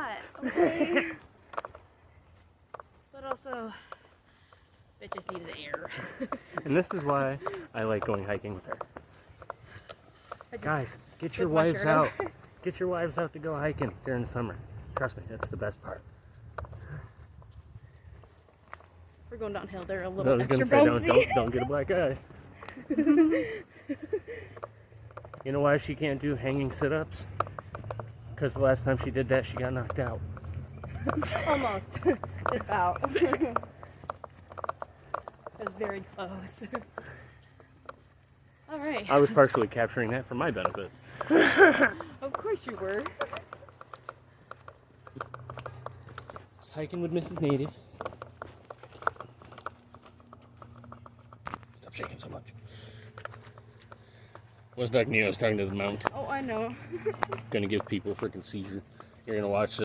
hot, okay? But also, bitches need the air. And this is why I like going hiking with her. Guys, get your With my wives shirt out. on. Get your wives out to go hiking during the summer. Trust me, that's the best part. We're going downhill. They're a I little was extra gonna say, bouncy. don't get a black eye. You know why she can't do hanging sit-ups? Because the last time she did that, she got knocked out. Almost. Just about. That's very close. Alright. I was partially capturing that for my benefit. Of course you were. Just hiking with Mrs. Native. Stop shaking so much. What's back me? I was talking to the mount. Oh, I know. Gonna give people a freaking seizure. You're gonna watch this.